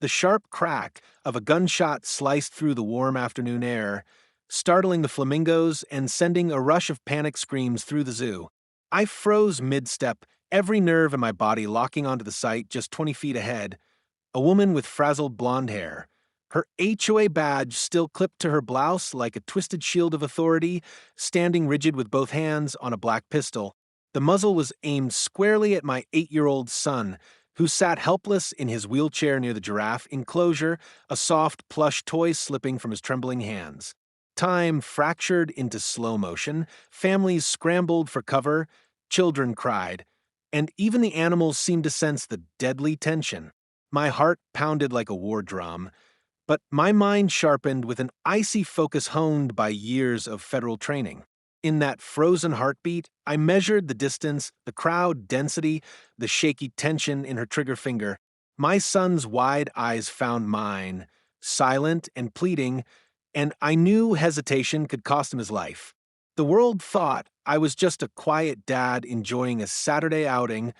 The sharp crack of a gunshot sliced through the warm afternoon air, startling the flamingos and sending a rush of panic screams through the zoo. I froze mid-step, every nerve in my body locking onto the sight just 20 feet ahead. A woman with frazzled blonde hair, her HOA badge still clipped to her blouse like a twisted shield of authority, standing rigid with both hands on a black pistol. The muzzle was aimed squarely at my 8-year-old son, who sat helpless in his wheelchair near the giraffe enclosure, a soft plush toy slipping from his trembling hands. Time fractured into slow motion, families scrambled for cover, children cried, and even the animals seemed to sense the deadly tension. My heart pounded like a war drum, but my mind sharpened with an icy focus honed by years of federal training. In that frozen heartbeat, I measured the distance, the crowd density, the shaky tension in her trigger finger. My son's wide eyes found mine, silent and pleading, and I knew hesitation could cost him his life. The world thought I was just a quiet dad enjoying a Saturday outing.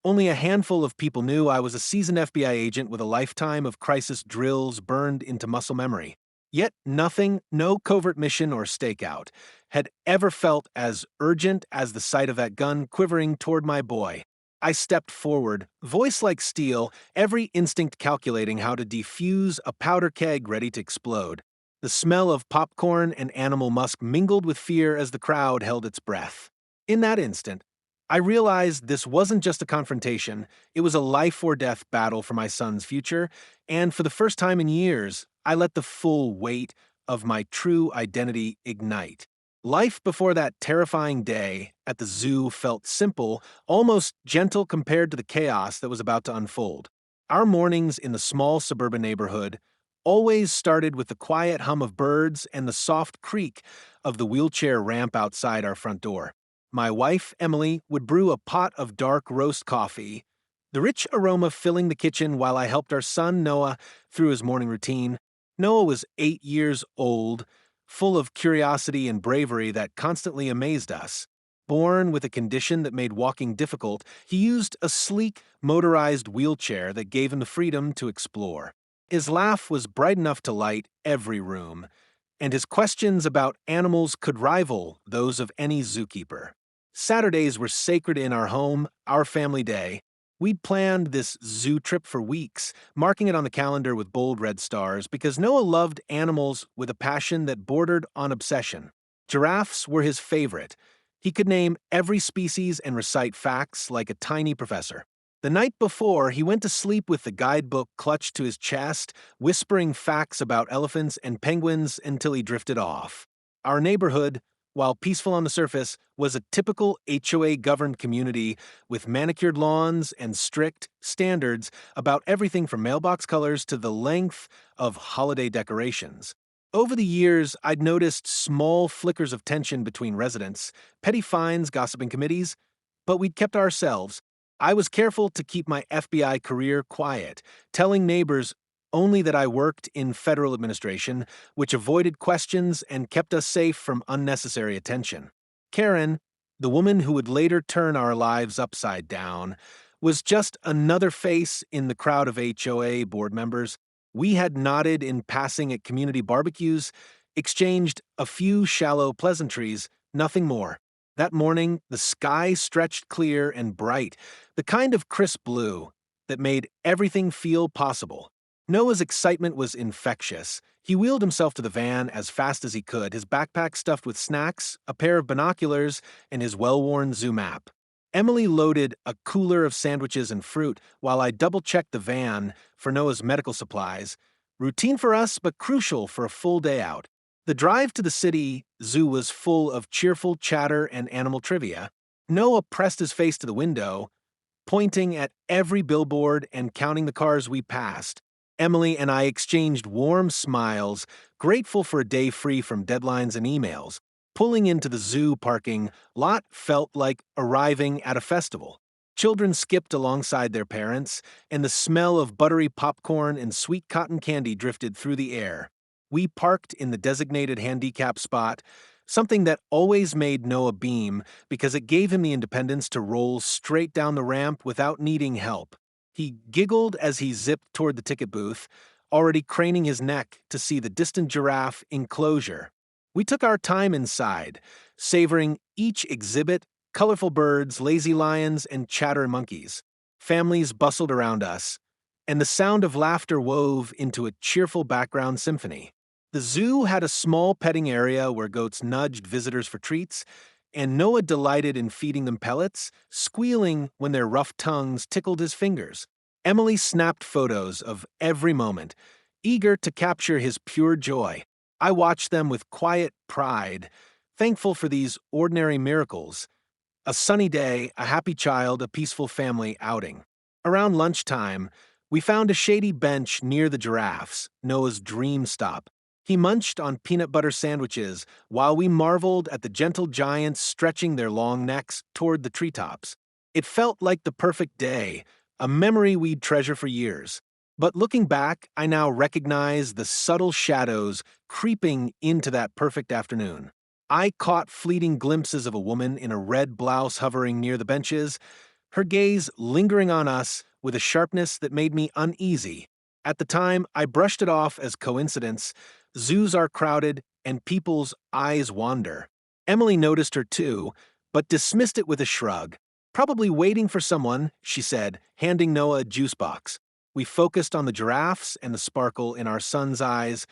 Only a handful of people knew I was a seasoned FBI agent with a lifetime of crisis drills burned into muscle memory. Yet nothing, no covert mission or stakeout, had ever felt as urgent as the sight of that gun quivering toward my boy. I stepped forward, voice like steel, every instinct calculating how to defuse a powder keg ready to explode. The smell of popcorn and animal musk mingled with fear as the crowd held its breath. In that instant, I realized this wasn't just a confrontation, it was a life-or-death battle for my son's future, and for the first time in years, I let the full weight of my true identity ignite. Life before that terrifying day at the zoo felt simple, almost gentle compared to the chaos that was about to unfold. Our mornings in the small suburban neighborhood always started with the quiet hum of birds and the soft creak of the wheelchair ramp outside our front door. My wife, Emily, would brew a pot of dark roast coffee, the rich aroma filling the kitchen while I helped our son, Noah, through his morning routine. Noah was 8 years old, full of curiosity and bravery that constantly amazed us. Born with a condition that made walking difficult, he used a sleek, motorized wheelchair that gave him the freedom to explore. His laugh was bright enough to light every room, and his questions about animals could rival those of any zookeeper. Saturdays were sacred in our home, our family day. We'd planned this zoo trip for weeks, marking it on the calendar with bold red stars because Noah loved animals with a passion that bordered on obsession. Giraffes were his favorite. He could name every species and recite facts like a tiny professor. The night before, he went to sleep with the guidebook clutched to his chest, whispering facts about elephants and penguins until he drifted off. Our neighborhood, while peaceful on the surface, was a typical HOA-governed community with manicured lawns and strict standards about everything from mailbox colors to the length of holiday decorations. Over the years, I'd noticed small flickers of tension between residents, petty fines, gossiping committees, but we'd kept to ourselves. I was careful to keep my FBI career quiet, telling neighbors only that I worked in federal administration, which avoided questions and kept us safe from unnecessary attention. Karen, the woman who would later turn our lives upside down, was just another face in the crowd of HOA board members. We had nodded in passing at community barbecues, exchanged a few shallow pleasantries, nothing more. That morning, the sky stretched clear and bright, the kind of crisp blue that made everything feel possible. Noah's excitement was infectious. He wheeled himself to the van as fast as he could, his backpack stuffed with snacks, a pair of binoculars, and his well-worn zoo map. Emily loaded a cooler of sandwiches and fruit while I double-checked the van for Noah's medical supplies. Routine for us, but crucial for a full day out. The drive to the city zoo was full of cheerful chatter and animal trivia. Noah pressed his face to the window, pointing at every billboard and counting the cars we passed. Emily and I exchanged warm smiles, grateful for a day free from deadlines and emails. Pulling into the zoo parking lot felt like arriving at a festival. Children skipped alongside their parents, and the smell of buttery popcorn and sweet cotton candy drifted through the air. We parked in the designated handicap spot, something that always made Noah beam because it gave him the independence to roll straight down the ramp without needing help. He giggled as he zipped toward the ticket booth, already craning his neck to see the distant giraffe enclosure. We took our time inside, savoring each exhibit, colorful birds, lazy lions, and chatter monkeys. Families bustled around us, and the sound of laughter wove into a cheerful background symphony. The zoo had a small petting area where goats nudged visitors for treats, and Noah delighted in feeding them pellets, squealing when their rough tongues tickled his fingers. Emily snapped photos of every moment, eager to capture his pure joy. I watched them with quiet pride, thankful for these ordinary miracles. A sunny day, a happy child, a peaceful family outing. Around lunchtime, we found a shady bench near the giraffes, Noah's dream stop. He munched on peanut butter sandwiches while we marveled at the gentle giants stretching their long necks toward the treetops. It felt like the perfect day, a memory we'd treasure for years. But looking back, I now recognize the subtle shadows creeping into that perfect afternoon. I caught fleeting glimpses of a woman in a red blouse hovering near the benches, her gaze lingering on us with a sharpness that made me uneasy. At the time, I brushed it off as coincidence. Zoos are crowded, and people's eyes wander. Emily noticed her too, but dismissed it with a shrug. Probably waiting for someone, she said, handing Noah a juice box. We focused on the giraffes and the sparkle in our son's eyes,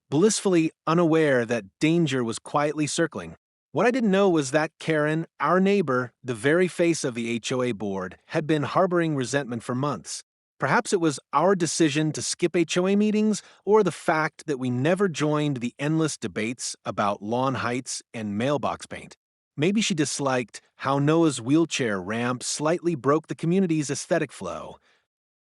blissfully unaware that danger was quietly circling. What I didn't know was that Karen, our neighbor, the very face of the HOA board, had been harboring resentment for months. Perhaps it was our decision to skip HOA meetings or the fact that we never joined the endless debates about lawn heights and mailbox paint. Maybe she disliked how Noah's wheelchair ramp slightly broke the community's aesthetic flow.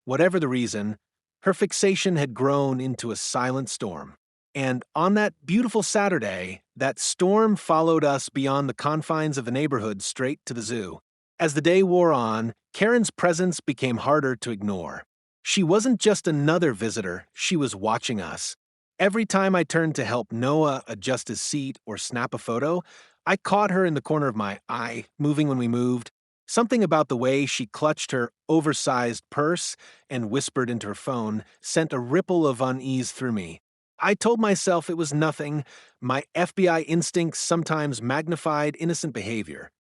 Whatever the reason, her fixation had grown into a silent storm. And on that beautiful Saturday, that storm followed us beyond the confines of the neighborhood straight to the zoo. As the day wore on, Karen's presence became harder to ignore. She wasn't just another visitor, she was watching us. Every time I turned to help Noah adjust his seat or snap a photo, I caught her in the corner of my eye, moving when we moved. Something about the way she clutched her oversized purse and whispered into her phone sent a ripple of unease through me. I told myself it was nothing. My FBI instincts sometimes magnified innocent behavior.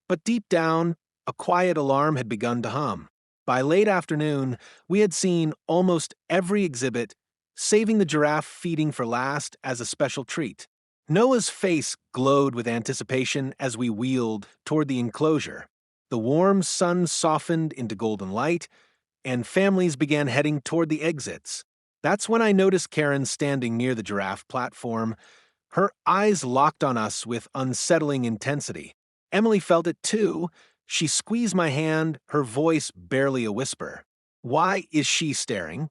But deep down, a quiet alarm had begun to hum. By late afternoon, we had seen almost every exhibit, saving the giraffe feeding for last as a special treat. Noah's face glowed with anticipation as we wheeled toward the enclosure. The warm sun softened into golden light, and families began heading toward the exits. That's when I noticed Karen standing near the giraffe platform. Her eyes locked on us with unsettling intensity. Emily felt it too. She squeezed my hand, her voice barely a whisper. Why is she staring?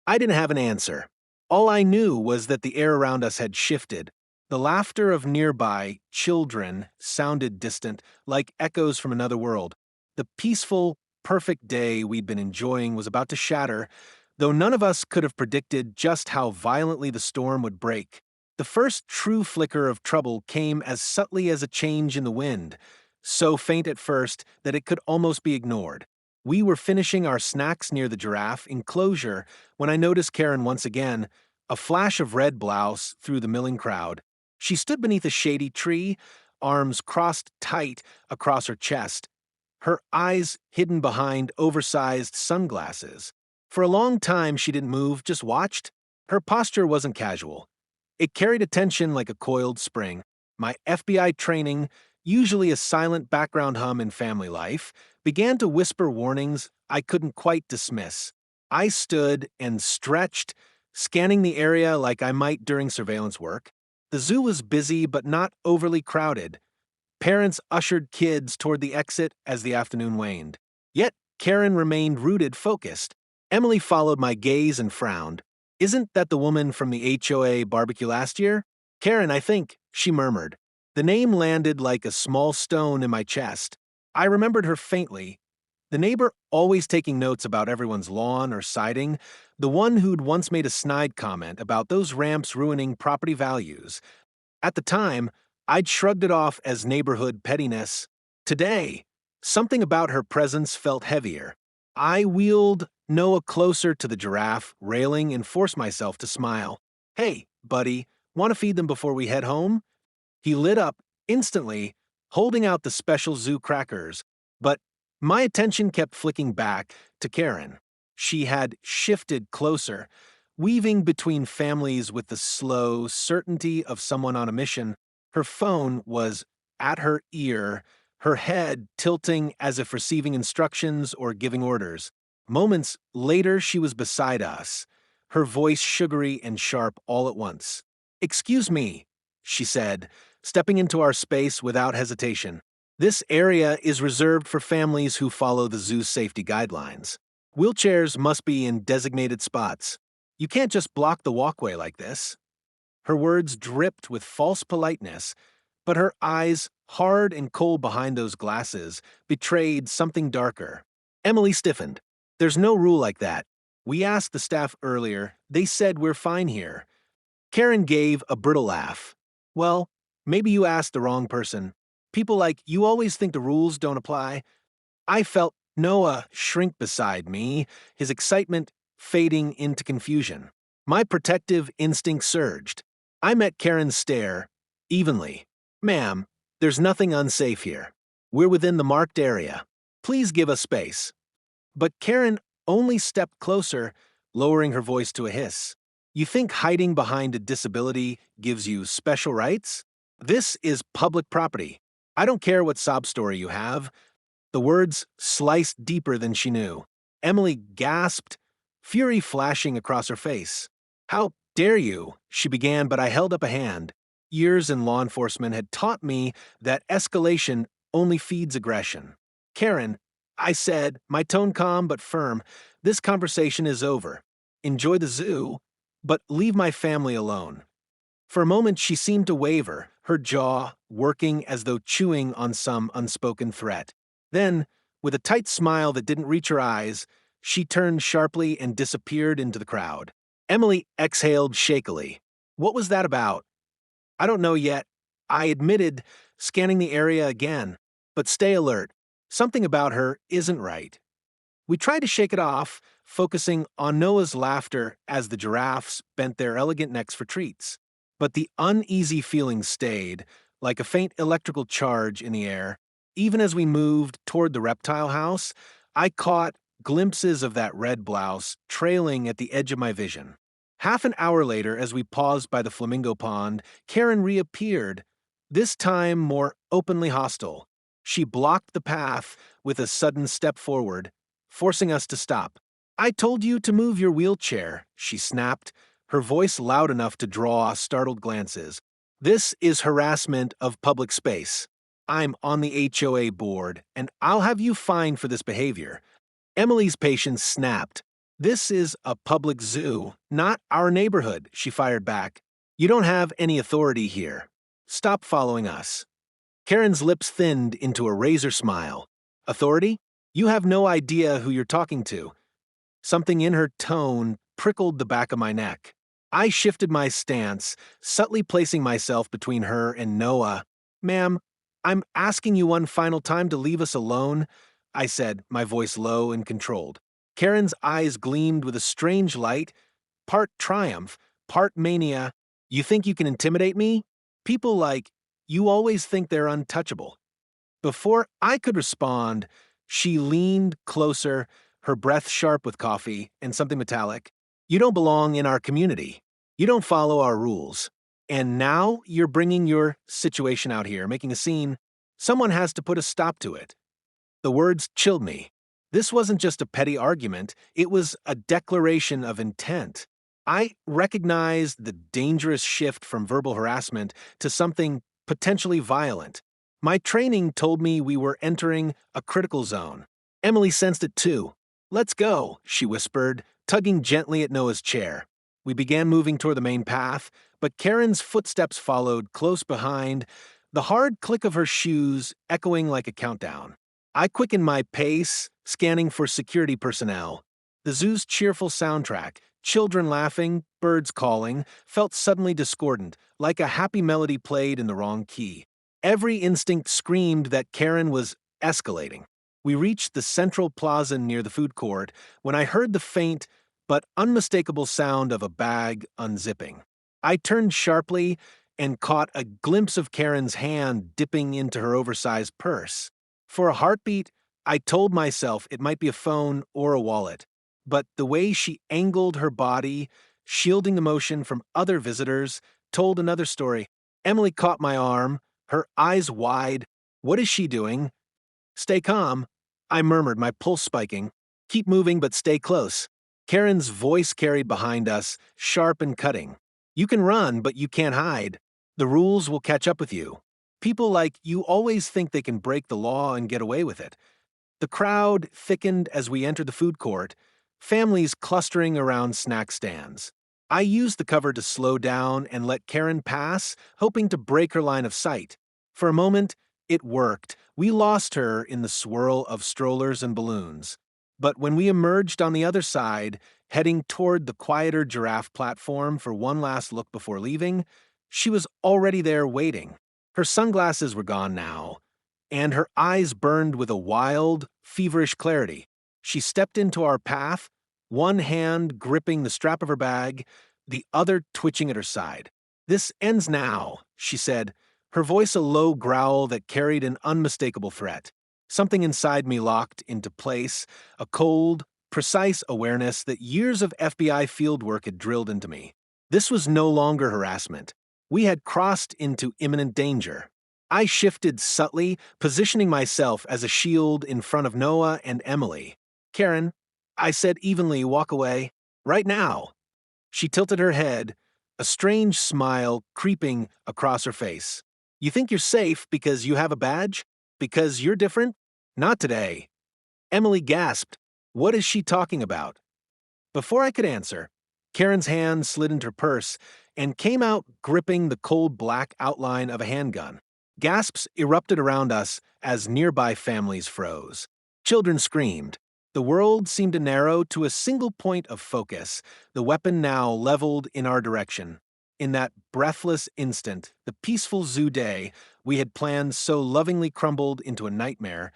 I didn't have an answer. All I knew was that the air around us had shifted. The laughter of nearby children sounded distant, like echoes from another world. The peaceful, perfect day we'd been enjoying was about to shatter, though none of us could have predicted just how violently the storm would break. The first true flicker of trouble came as subtly as a change in the wind, so faint at first that it could almost be ignored. We were finishing our snacks near the giraffe enclosure when I noticed Karen once again, a flash of red blouse through the milling crowd. She stood beneath a shady tree, arms crossed tight across her chest, her eyes hidden behind oversized sunglasses. For a long time, she didn't move, just watched. Her posture wasn't casual. It carried attention like a coiled spring. My FBI training, usually a silent background hum in family life, began to whisper warnings I couldn't quite dismiss. I stood and stretched, scanning the area like I might during surveillance work. The zoo was busy but not overly crowded. Parents ushered kids toward the exit as the afternoon waned. Yet Karen remained rooted, focused. Emily followed my gaze and frowned. Isn't that the woman from the HOA barbecue last year? Karen, I think, she murmured. The name landed like a small stone in my chest. I remembered her faintly. The neighbor always taking notes about everyone's lawn or siding, the one who'd once made a snide comment about those ramps ruining property values. At the time, I'd shrugged it off as neighborhood pettiness. Today, something about her presence felt heavier. I wheeled Noah closer to the giraffe railing and forced myself to smile. Hey, buddy, want to feed them before we head home? He lit up instantly, holding out the special zoo crackers, but my attention kept flicking back to Karen. She had shifted closer, weaving between families with the slow certainty of someone on a mission. Her phone was at her ear, her head tilting as if receiving instructions or giving orders. Moments later, she was beside us, her voice sugary and sharp all at once. "Excuse me," she said, stepping into our space without hesitation. "This area is reserved for families who follow the zoo's safety guidelines. Wheelchairs must be in designated spots. You can't just block the walkway like this." Her words dripped with false politeness, but her eyes, hard and cold behind those glasses, betrayed something darker. Emily stiffened. "There's no rule like that. We asked the staff earlier. They said we're fine here." Karen gave a brittle laugh. "Well, maybe you asked the wrong person. People like you always think the rules don't apply." I felt Noah shrink beside me, his excitement fading into confusion. My protective instinct surged. I met Karen's stare evenly. "Ma'am, there's nothing unsafe here. We're within the marked area. Please give us space." But Karen only stepped closer, lowering her voice to a hiss. "You think hiding behind a disability gives you special rights? This is public property. I don't care what sob story you have." The words sliced deeper than she knew. Emily gasped, fury flashing across her face. "How dare you?" she began, but I held up a hand. Years in law enforcement had taught me that escalation only feeds aggression. "Karen," I said, my tone calm but firm, "this conversation is over. Enjoy the zoo, but leave my family alone." For a moment she seemed to waver, her jaw working as though chewing on some unspoken threat. Then, with a tight smile that didn't reach her eyes, she turned sharply and disappeared into the crowd. Emily exhaled shakily. "What was that about?" "I don't know yet," I admitted, scanning the area again. "But stay alert. Something about her isn't right." We tried to shake it off, focusing on Noah's laughter as the giraffes bent their elegant necks for treats. But the uneasy feeling stayed, like a faint electrical charge in the air. Even as we moved toward the reptile house, I caught glimpses of that red blouse trailing at the edge of my vision. Half an hour later, as we paused by the flamingo pond, Karen reappeared, this time more openly hostile. She blocked the path with a sudden step forward, forcing us to stop. "I told you to move your wheelchair," she snapped, her voice loud enough to draw startled glances. "This is harassment of public space. I'm on the HOA board, and I'll have you fined for this behavior." Emily's patience snapped. "This is a public zoo, not our neighborhood," she fired back. "You don't have any authority here. Stop following us." Karen's lips thinned into a razor smile. "Authority? You have no idea who you're talking to." Something in her tone prickled the back of my neck. I shifted my stance, subtly placing myself between her and Noah. "Ma'am, I'm asking you one final time to leave us alone," I said, my voice low and controlled. Karen's eyes gleamed with a strange light, part triumph, part mania. "You think you can intimidate me? People like you always think they're untouchable." Before I could respond, she leaned closer, her breath sharp with coffee and something metallic. "You don't belong in our community. You don't follow our rules. And now you're bringing your situation out here, making a scene. Someone has to put a stop to it." The words chilled me. This wasn't just a petty argument, it was a declaration of intent. I recognized the dangerous shift from verbal harassment to something potentially violent. My training told me we were entering a critical zone. Emily sensed it too. "Let's go," she whispered, tugging gently at Noah's chair. We began moving toward the main path, but Karen's footsteps followed close behind, the hard click of her shoes echoing like a countdown. I quickened my pace, scanning for security personnel. The zoo's cheerful soundtrack, children laughing, birds calling, felt suddenly discordant, like a happy melody played in the wrong key. Every instinct screamed that Karen was escalating. We reached the central plaza near the food court when I heard the faint but unmistakable sound of a bag unzipping. I turned sharply and caught a glimpse of Karen's hand dipping into her oversized purse. For a heartbeat, I told myself it might be a phone or a wallet, but the way she angled her body, shielding the motion from other visitors, told another story. Emily caught my arm, her eyes wide. "What is she doing?" "Stay calm," I murmured, my pulse spiking. "Keep moving, but stay close." Karen's voice carried behind us, sharp and cutting. "You can run, but you can't hide. The rules will catch up with you. People like you always think they can break the law and get away with it." The crowd thickened as we entered the food court, families clustering around snack stands. I used the cover to slow down and let Karen pass, hoping to break her line of sight. For a moment, it worked. We lost her in the swirl of strollers and balloons. But when we emerged on the other side, heading toward the quieter giraffe platform for one last look before leaving, she was already there waiting. Her sunglasses were gone now, and her eyes burned with a wild, feverish clarity. She stepped into our path, one hand gripping the strap of her bag, the other twitching at her side. "This ends now," she said, her voice a low growl that carried an unmistakable threat. Something inside me locked into place, a cold, precise awareness that years of FBI fieldwork had drilled into me. This was no longer harassment. We had crossed into imminent danger. I shifted subtly, positioning myself as a shield in front of Noah and Emily. "Karen," I said evenly, "walk away. Right now." She tilted her head, a strange smile creeping across her face. "You think you're safe because you have a badge? Because you're different? Not today." Emily gasped. "What is she talking about?" Before I could answer, Karen's hand slid into her purse and came out gripping the cold black outline of a handgun. Gasps erupted around us as nearby families froze. Children screamed. The world seemed to narrow to a single point of focus, the weapon now leveled in our direction. In that breathless instant, the peaceful zoo day we had planned so lovingly crumbled into a nightmare,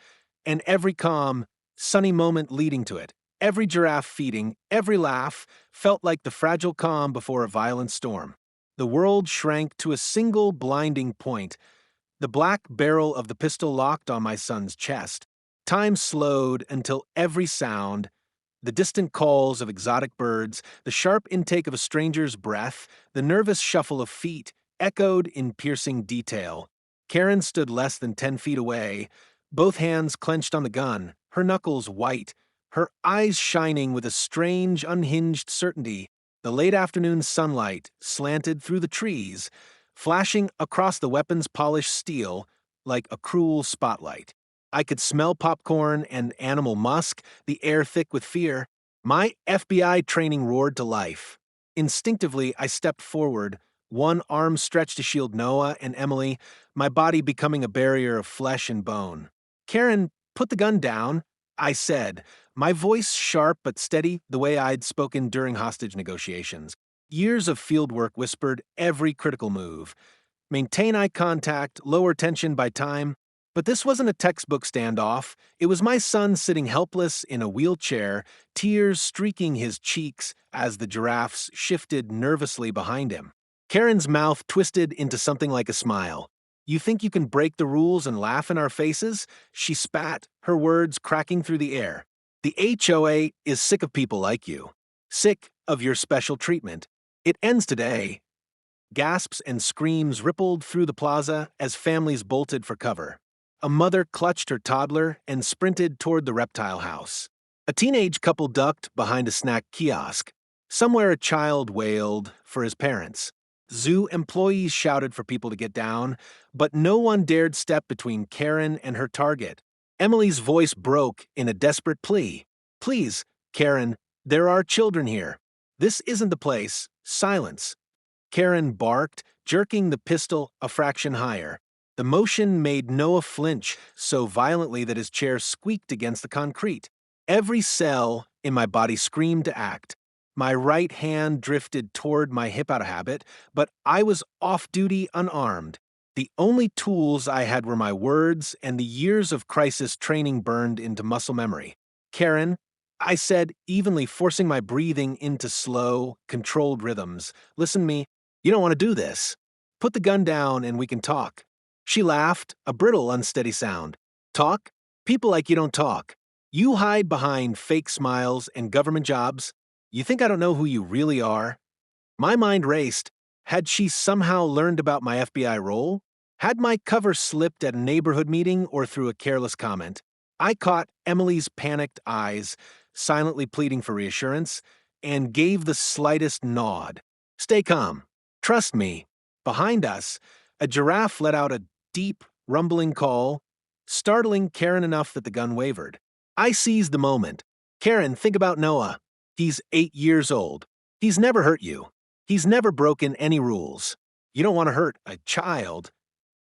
and every calm, sunny moment leading to it, every giraffe feeding, every laugh, felt like the fragile calm before a violent storm. The world shrank to a single blinding point, the black barrel of the pistol locked on my son's chest. Time slowed until every sound, the distant calls of exotic birds, the sharp intake of a stranger's breath, the nervous shuffle of feet, echoed in piercing detail. Karen stood less than 10 feet away, both hands clenched on the gun, her knuckles white, her eyes shining with a strange, unhinged certainty. The late afternoon sunlight slanted through the trees, flashing across the weapon's polished steel like a cruel spotlight. I could smell popcorn and animal musk, the air thick with fear. My FBI training roared to life. Instinctively, I stepped forward, one arm stretched to shield Noah and Emily, my body becoming a barrier of flesh and bone. "Karen, put the gun down," I said, my voice sharp but steady, the way I'd spoken during hostage negotiations. Years of fieldwork whispered every critical move. Maintain eye contact, lower tension by time. But this wasn't a textbook standoff. It was my son sitting helpless in a wheelchair, tears streaking his cheeks as the giraffes shifted nervously behind him. Karen's mouth twisted into something like a smile. "You think you can break the rules and laugh in our faces?" She spat, her words cracking through the air. "The HOA is sick of people like you. Sick of your special treatment. It ends today." Gasps and screams rippled through the plaza as families bolted for cover. A mother clutched her toddler and sprinted toward the reptile house. A teenage couple ducked behind a snack kiosk. Somewhere a child wailed for his parents. Zoo employees shouted for people to get down, but no one dared step between Karen and her target. Emily's voice broke in a desperate plea. "Please, Karen, there are children here. This isn't the place. Silence." Karen barked, jerking the pistol a fraction higher. The motion made Noah flinch so violently that his chair squeaked against the concrete. Every cell in my body screamed to act. My right hand drifted toward my hip out of habit, but I was off-duty unarmed. The only tools I had were my words and the years of crisis training burned into muscle memory. Karen, I said, evenly forcing my breathing into slow, controlled rhythms. Listen to me, you don't want to do this. Put the gun down and we can talk. She laughed, a brittle, unsteady sound. Talk? People like you don't talk. You hide behind fake smiles and government jobs. You think I don't know who you really are? My mind raced. Had she somehow learned about my FBI role? Had my cover slipped at a neighborhood meeting or through a careless comment? I caught Emily's panicked eyes, silently pleading for reassurance, and gave the slightest nod. Stay calm. Trust me. Behind us, a giraffe let out a deep, rumbling call, startling Karen enough that the gun wavered. I seized the moment. Karen, think about Noah. He's 8 years old. He's never hurt you. He's never broken any rules. You don't want to hurt a child.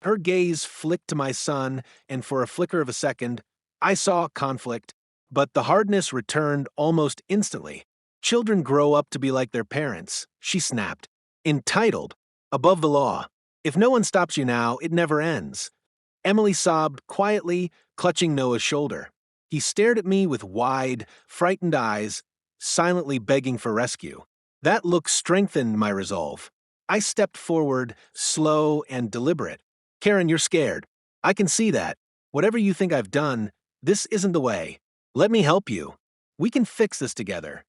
Her gaze flicked to my son, and for a flicker of a second, I saw conflict, but the hardness returned almost instantly. Children grow up to be like their parents, she snapped. Entitled. Above the law. If no one stops you now, it never ends. Emily sobbed quietly, clutching Noah's shoulder. He stared at me with wide, frightened eyes, silently begging for rescue. That look strengthened my resolve. I stepped forward, slow and deliberate. Karen, you're scared. I can see that. Whatever you think I've done, this isn't the way. Let me help you. We can fix this together.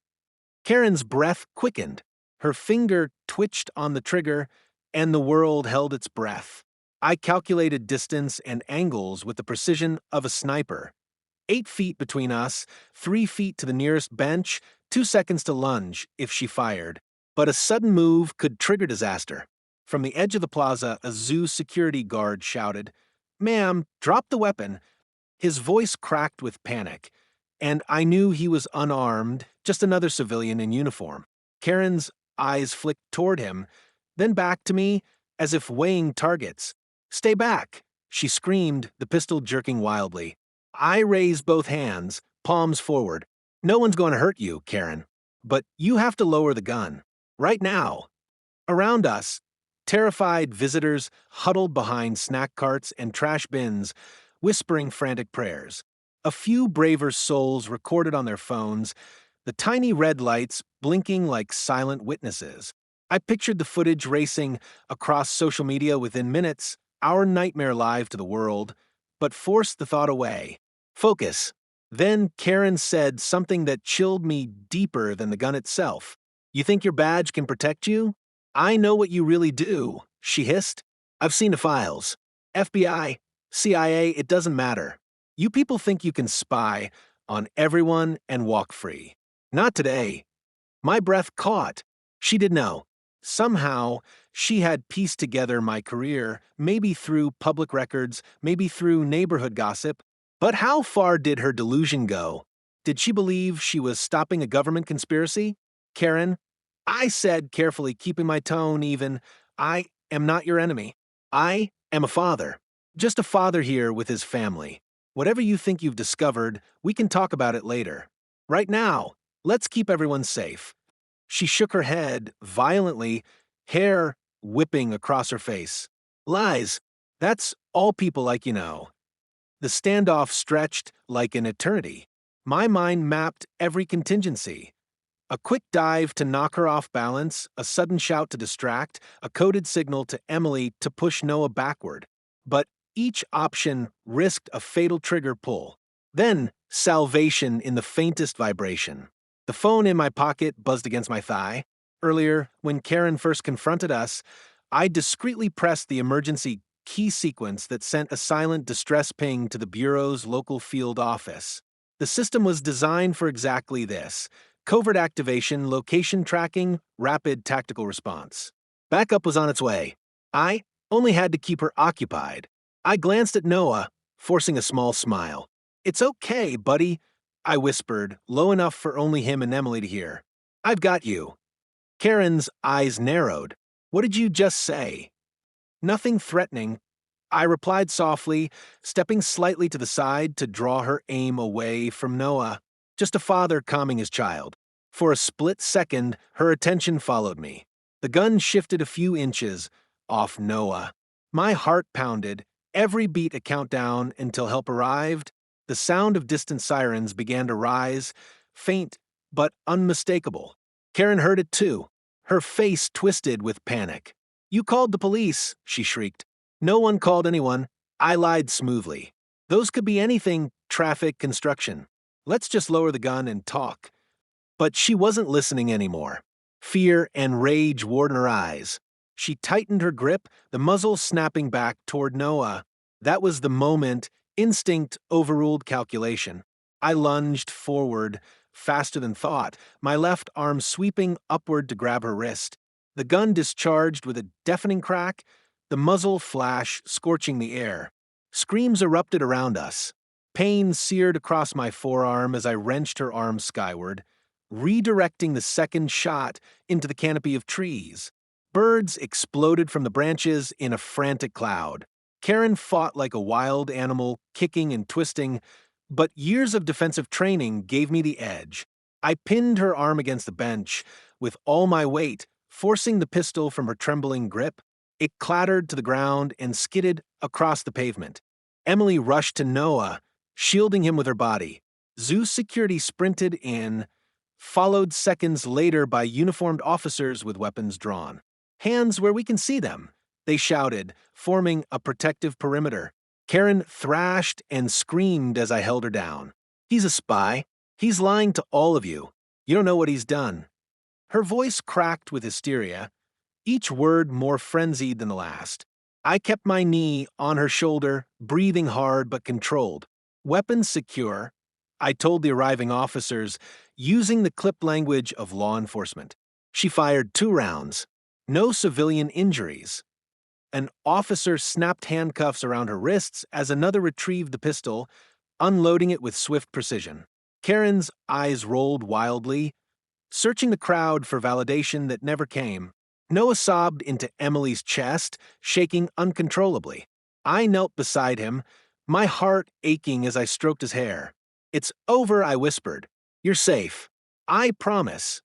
Karen's breath quickened. Her finger twitched on the trigger, and the world held its breath. I calculated distance and angles with the precision of a sniper. 8 feet between us, 3 feet to the nearest bench, 2 seconds to lunge if she fired. But a sudden move could trigger disaster. From the edge of the plaza, a zoo security guard shouted, "Ma'am, drop the weapon." His voice cracked with panic, and I knew he was unarmed, just another civilian in uniform. Karen's eyes flicked toward him, then back to me, as if weighing targets. "Stay back," she screamed, the pistol jerking wildly. I raised both hands, palms forward. "No one's going to hurt you, Karen. But you have to lower the gun. Right now." Around us, terrified visitors huddled behind snack carts and trash bins, whispering frantic prayers. A few braver souls recorded on their phones, the tiny red lights blinking like silent witnesses. I pictured the footage racing across social media within minutes, our nightmare live to the world, but forced the thought away. Focus. Then Karen said something that chilled me deeper than the gun itself. "You think your badge can protect you? I know what you really do," she hissed. "I've seen the files. FBI, CIA, it doesn't matter. You people think you can spy on everyone and walk free. Not today." My breath caught. She did know. Somehow, she had pieced together my career, maybe through public records, maybe through neighborhood gossip. But how far did her delusion go? Did she believe she was stopping a government conspiracy? "Karen," I said, carefully keeping my tone even, "I am not your enemy. I am a father. Just a father here with his family. Whatever you think you've discovered, we can talk about it later. Right now, let's keep everyone safe." She shook her head violently, hair whipping across her face. "Lies. That's all people like you know." The standoff stretched like an eternity. My mind mapped every contingency. A quick dive to knock her off balance, a sudden shout to distract, a coded signal to Emily to push Noah backward. But each option risked a fatal trigger pull. Then, salvation in the faintest vibration. The phone in my pocket buzzed against my thigh. Earlier, when Karen first confronted us, I discreetly pressed the emergency key sequence that sent a silent distress ping to the Bureau's local field office. The system was designed for exactly this: covert activation, location tracking, rapid tactical response. Backup was on its way. I only had to keep her occupied. I glanced at Noah, forcing a small smile. "It's okay, buddy," I whispered, low enough for only him and Emily to hear. "I've got you." Karen's eyes narrowed. "What did you just say?" "Nothing threatening," I replied softly, stepping slightly to the side to draw her aim away from Noah. Just a father calming his child. For a split second, her attention followed me. The gun shifted a few inches, off Noah. My heart pounded, every beat a countdown until help arrived. The sound of distant sirens began to rise, faint but unmistakable. Karen heard it too, her face twisted with panic. "You called the police," she shrieked. "No one called anyone. I lied smoothly. Those could be anything, traffic, construction. Let's just lower the gun and talk." But she wasn't listening anymore. Fear and rage warred in her eyes. She tightened her grip, the muzzle snapping back toward Noah. That was the moment instinct overruled calculation. I lunged forward, faster than thought, my left arm sweeping upward to grab her wrist. The gun discharged with a deafening crack, the muzzle flash scorching the air. Screams erupted around us. Pain seared across my forearm as I wrenched her arm skyward, redirecting the second shot into the canopy of trees. Birds exploded from the branches in a frantic cloud. Karen fought like a wild animal, kicking and twisting, but years of defensive training gave me the edge. I pinned her arm against the bench with all my weight, forcing the pistol from her trembling grip. It clattered to the ground and skidded across the pavement. Emily rushed to Noah, shielding him with her body. Zoo security sprinted in, followed seconds later by uniformed officers with weapons drawn. "Hands where we can see them," they shouted, forming a protective perimeter. Karen thrashed and screamed as I held her down. "He's a spy. He's lying to all of you. You don't know what he's done." Her voice cracked with hysteria, each word more frenzied than the last. I kept my knee on her shoulder, breathing hard but controlled. Weapons secure, I told the arriving officers, using the clipped language of law enforcement. She fired 2 rounds. No civilian injuries. An officer snapped handcuffs around her wrists as another retrieved the pistol, unloading it with swift precision. Karen's eyes rolled wildly, searching the crowd for validation that never came. Noah sobbed into Emily's chest, shaking uncontrollably. I knelt beside him, my heart aching as I stroked his hair. "It's over," I whispered. "You're safe. I promise."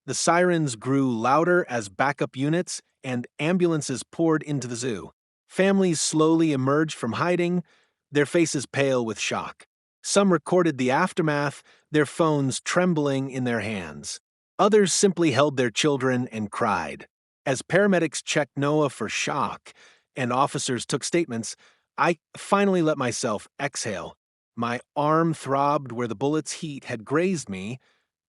The sirens grew louder as backup units and ambulances poured into the zoo. Families slowly emerged from hiding, their faces pale with shock. Some recorded the aftermath, their phones trembling in their hands. Others simply held their children and cried. As paramedics checked Noah for shock and officers took statements, I finally let myself exhale. My arm throbbed where the bullet's heat had grazed me,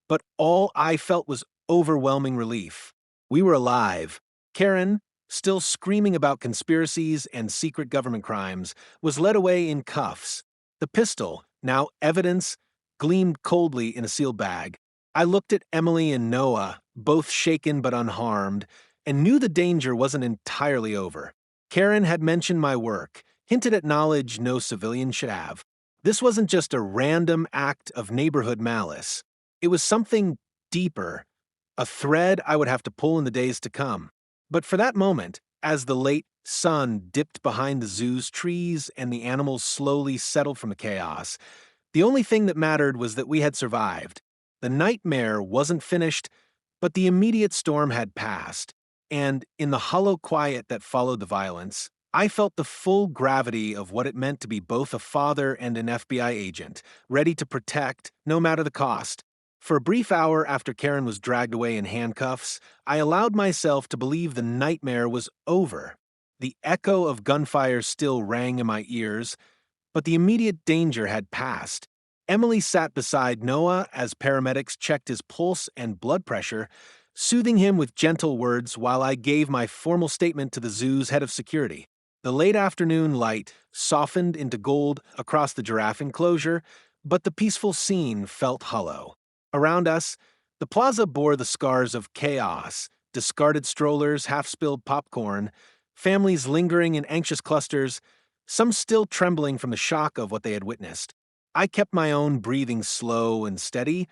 but all I felt was overwhelming relief. We were alive. Karen, still screaming about conspiracies and secret government crimes, was led away in cuffs. The pistol, now evidence, gleamed coldly in a sealed bag. I looked at Emily and Noah, both shaken but unharmed, and knew the danger wasn't entirely over. Karen had mentioned my work, hinted at knowledge no civilian should have. This wasn't just a random act of neighborhood malice. It was something deeper, a thread I would have to pull in the days to come. But for that moment, as the late sun dipped behind the zoo's trees and the animals slowly settled from the chaos, the only thing that mattered was that we had survived. The nightmare wasn't finished, but the immediate storm had passed. And in the hollow quiet that followed the violence, I felt the full gravity of what it meant to be both a father and an FBI agent, ready to protect, no matter the cost. For a brief hour after Karen was dragged away in handcuffs, I allowed myself to believe the nightmare was over. The echo of gunfire still rang in my ears, but the immediate danger had passed. Emily sat beside Noah as paramedics checked his pulse and blood pressure, soothing him with gentle words while I gave my formal statement to the zoo's head of security. The late afternoon light softened into gold across the giraffe enclosure, but the peaceful scene felt hollow. Around us, the plaza bore the scars of chaos, discarded strollers, half-spilled popcorn, families lingering in anxious clusters, some still trembling from the shock of what they had witnessed. I kept my own breathing slow and steady,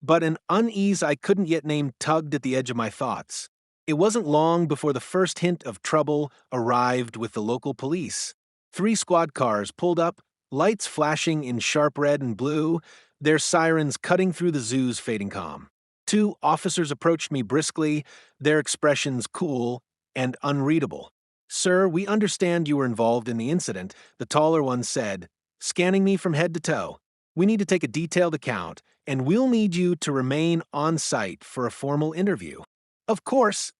but an unease I couldn't yet name tugged at the edge of my thoughts. It wasn't long before the first hint of trouble arrived with the local police. 3 squad cars pulled up, lights flashing in sharp red and blue, their sirens cutting through the zoo's fading calm. 2 officers approached me briskly, their expressions cool and unreadable. Sir, we understand you were involved in the incident, the taller one said, scanning me from head to toe. We need to take a detailed account, and we'll need you to remain on site for a formal interview. Of course,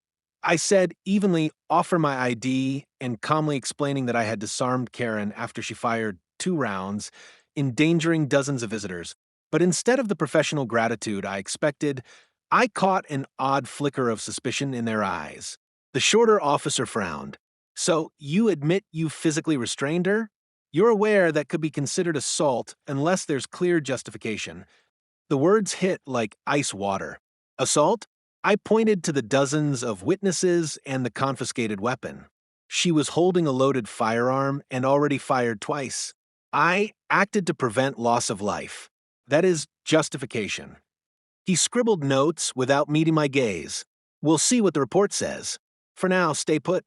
I said, evenly offer my ID and calmly explaining that I had disarmed Karen after she fired 2 rounds, endangering dozens of visitors. But instead of the professional gratitude I expected, I caught an odd flicker of suspicion in their eyes. The shorter officer frowned. So, you admit you physically restrained her? You're aware that could be considered assault unless there's clear justification. The words hit like ice water. Assault? I pointed to the dozens of witnesses and the confiscated weapon. She was holding a loaded firearm and already fired twice. I acted to prevent loss of life. That is justification. He scribbled notes without meeting my gaze. We'll see what the report says. For now, stay put.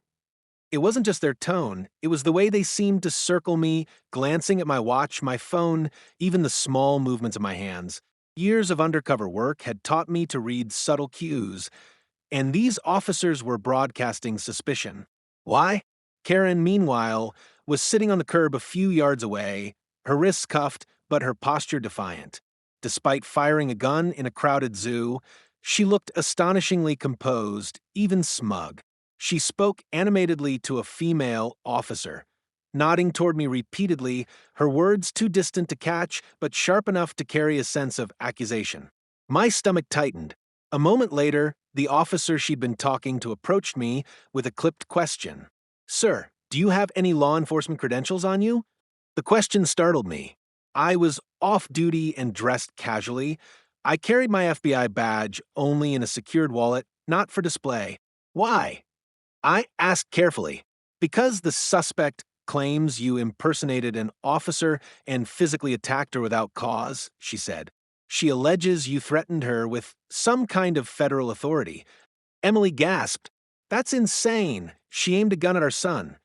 It wasn't just their tone, it was the way they seemed to circle me, glancing at my watch, my phone, even the small movements of my hands. Years of undercover work had taught me to read subtle cues, and these officers were broadcasting suspicion. Why? Karen, meanwhile, was sitting on the curb a few yards away, her wrists cuffed, but her posture defiant. Despite firing a gun in a crowded zoo, she looked astonishingly composed, even smug. She spoke animatedly to a female officer, nodding toward me repeatedly, her words too distant to catch, but sharp enough to carry a sense of accusation. My stomach tightened. A moment later, the officer she'd been talking to approached me with a clipped question. Sir, do you have any law enforcement credentials on you? The question startled me. I was off-duty and dressed casually. I carried my FBI badge only in a secured wallet, not for display. Why? I asked carefully. Because the suspect claims you impersonated an officer and physically attacked her without cause, she said. She alleges you threatened her with some kind of federal authority. Emily gasped. That's insane. She aimed a gun at our son.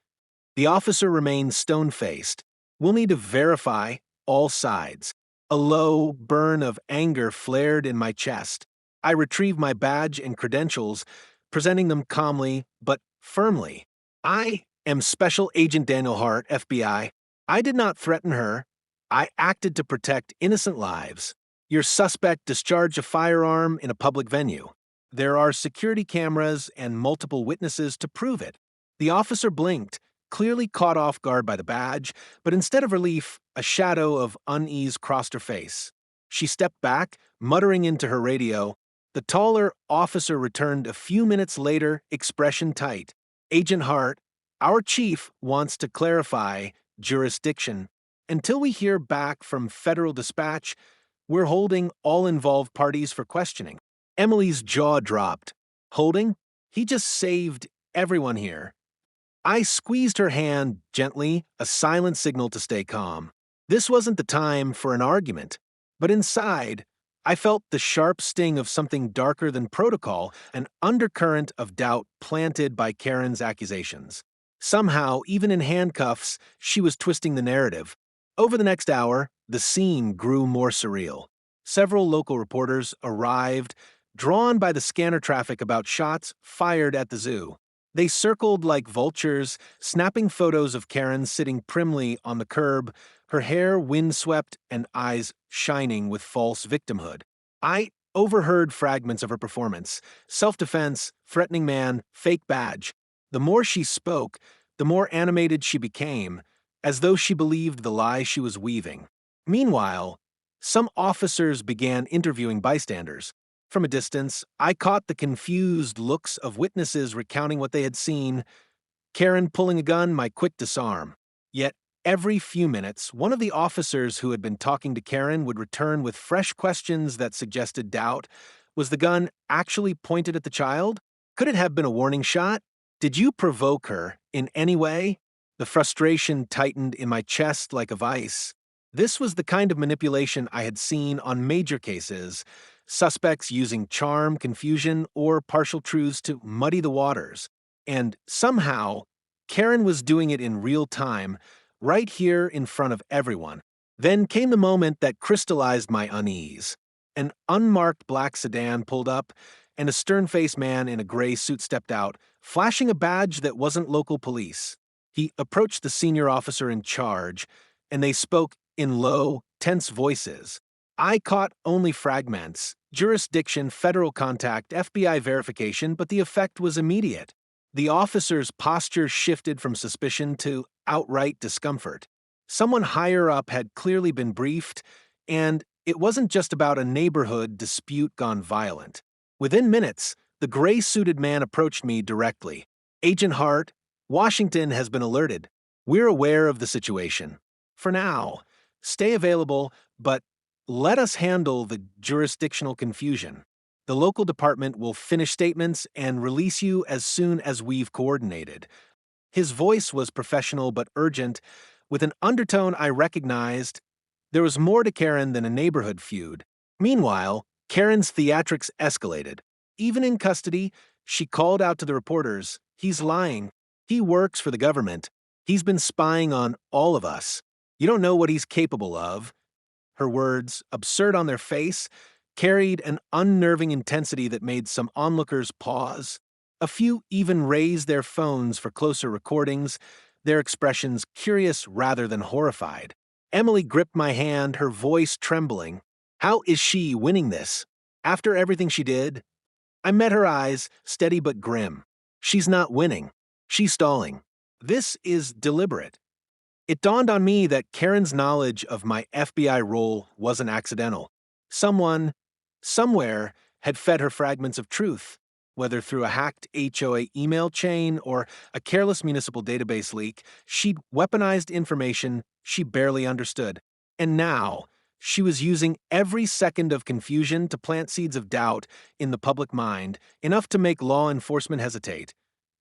The officer remained stone-faced. We'll need to verify all sides. A low burn of anger flared in my chest. I retrieved my badge and credentials, presenting them calmly but firmly. I am Special Agent Daniel Hart, FBI. I did not threaten her. I acted to protect innocent lives. Your suspect discharged a firearm in a public venue. There are security cameras and multiple witnesses to prove it. The officer blinked, clearly caught off guard by the badge, but instead of relief, a shadow of unease crossed her face. She stepped back, muttering into her radio. The taller officer returned a few minutes later, expression tight. Agent Hart, our chief wants to clarify jurisdiction. Until we hear back from Federal Dispatch, we're holding all involved parties for questioning. Emily's jaw dropped. Holding? He just saved everyone here. I squeezed her hand gently, a silent signal to stay calm. This wasn't the time for an argument, but inside, I felt the sharp sting of something darker than protocol, an undercurrent of doubt planted by Karen's accusations. Somehow, even in handcuffs, she was twisting the narrative. Over the next hour, the scene grew more surreal. Several local reporters arrived, drawn by the scanner traffic about shots fired at the zoo. They circled like vultures, snapping photos of Karen sitting primly on the curb, her hair windswept and eyes shining with false victimhood. I overheard fragments of her performance: self-defense, threatening man, fake badge. The more she spoke, the more animated she became, as though she believed the lie she was weaving. Meanwhile, some officers began interviewing bystanders. From a distance, I caught the confused looks of witnesses recounting what they had seen. Karen pulling a gun, my quick disarm. Yet, every few minutes, one of the officers who had been talking to Karen would return with fresh questions that suggested doubt. Was the gun actually pointed at the child? Could it have been a warning shot? Did you provoke her in any way? The frustration tightened in my chest like a vice. This was the kind of manipulation I had seen on major cases, suspects using charm, confusion, or partial truths to muddy the waters. And somehow, Karen was doing it in real time, right here in front of everyone. Then came the moment that crystallized my unease. An unmarked black sedan pulled up, and a stern-faced man in a gray suit stepped out, flashing a badge that wasn't local police. He approached the senior officer in charge, and they spoke in low, tense voices. I caught only fragments: jurisdiction, federal contact, FBI verification, but the effect was immediate. The officer's posture shifted from suspicion to outright discomfort. Someone higher up had clearly been briefed, and it wasn't just about a neighborhood dispute gone violent. Within minutes, the gray-suited man approached me directly. "Agent Hart, Washington has been alerted. We're aware of the situation. For now, stay available, but let us handle the jurisdictional confusion. The local department will finish statements and release you as soon as we've coordinated." His voice was professional but urgent, with an undertone I recognized. There was more to Karen than a neighborhood feud. Meanwhile, Karen's theatrics escalated. Even in custody, she called out to the reporters, "He's lying. He works for the government. He's been spying on all of us. You don't know what he's capable of." Her words, absurd on their face, carried an unnerving intensity that made some onlookers pause. A few even raised their phones for closer recordings, their expressions curious rather than horrified. Emily gripped my hand, her voice trembling. How is she winning this? After everything she did? I met her eyes, steady but grim. She's not winning. She's stalling. This is deliberate. It dawned on me that Karen's knowledge of my FBI role wasn't accidental. Someone, somewhere, had fed her fragments of truth, whether through a hacked HOA email chain or a careless municipal database leak. She'd weaponized information she barely understood. And now, she was using every second of confusion to plant seeds of doubt in the public mind, enough to make law enforcement hesitate,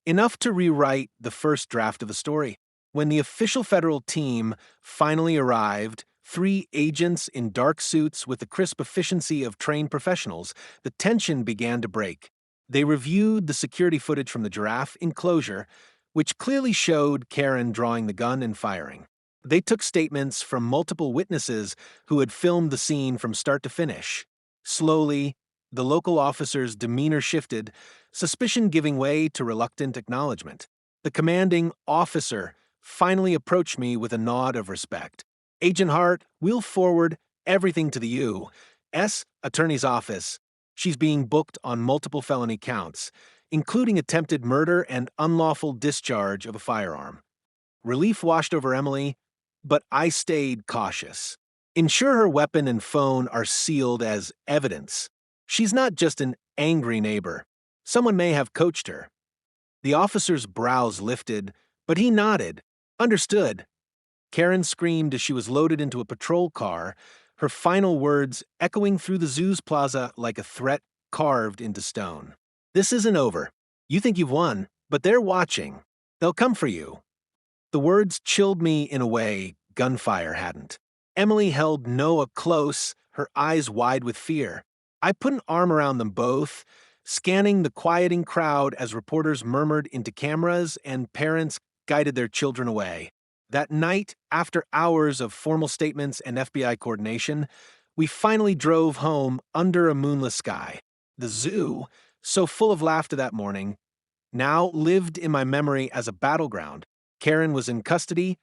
enough to rewrite the first draft of the story. When the official federal team finally arrived, 3 agents in dark suits with the crisp efficiency of trained professionals, the tension began to break. They reviewed the security footage from the giraffe enclosure, which clearly showed Karen drawing the gun and firing. They took statements from multiple witnesses who had filmed the scene from start to finish. Slowly, the local officer's demeanor shifted, suspicion giving way to reluctant acknowledgement. The commanding officer finally approached me with a nod of respect. "Agent Hart, we'll forward everything to the U.S. Attorney's Office. She's being booked on multiple felony counts, including attempted murder and unlawful discharge of a firearm." Relief washed over Emily, but I stayed cautious. Ensure her weapon and phone are sealed as evidence. She's not just an angry neighbor. Someone may have coached her. The officer's brows lifted, but he nodded. Understood. Karen screamed as she was loaded into a patrol car, her final words echoing through the zoo's plaza like a threat carved into stone. "This isn't over. You think you've won, but they're watching. They'll come for you." The words chilled me in a way gunfire hadn't. Emily held Noah close, her eyes wide with fear. I put an arm around them both, scanning the quieting crowd as reporters murmured into cameras and parents guided their children away. That night, after hours of formal statements and FBI coordination, we finally drove home under a moonless sky. The zoo, so full of laughter that morning, now lived in my memory as a battleground. Karen was in custody,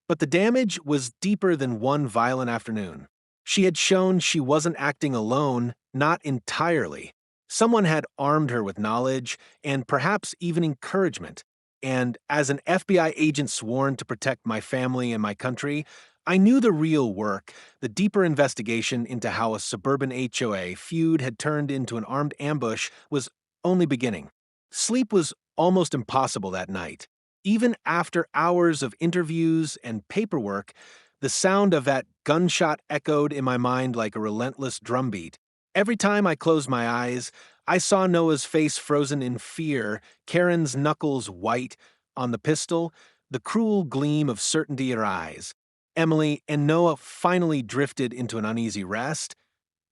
but the damage was deeper than one violent afternoon. She had shown she wasn't acting alone, not entirely. Someone had armed her with knowledge and perhaps even encouragement. And as an FBI agent sworn to protect my family and my country, I knew the real work, the deeper investigation into how a suburban HOA feud had turned into an armed ambush, was only beginning. Sleep was almost impossible that night. Even after hours of interviews and paperwork, the sound of that gunshot echoed in my mind like a relentless drumbeat. Every time I closed my eyes, I saw Noah's face frozen in fear, Karen's knuckles white on the pistol, the cruel gleam of certainty in her eyes. Emily and Noah finally drifted into an uneasy rest,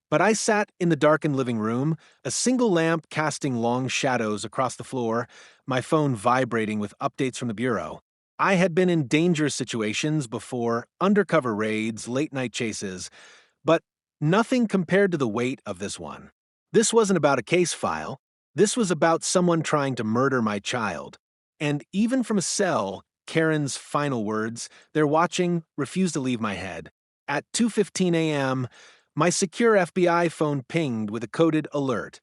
but I sat in the darkened living room, a single lamp casting long shadows across the floor, my phone vibrating with updates from the bureau. I had been in dangerous situations before, undercover raids, late-night chases, but nothing compared to the weight of this one. This wasn't about a case file. This was about someone trying to murder my child. And even from a cell, Karen's final words, "They're watching," refused to leave my head. At 2:15 a.m., my secure FBI phone pinged with a coded alert.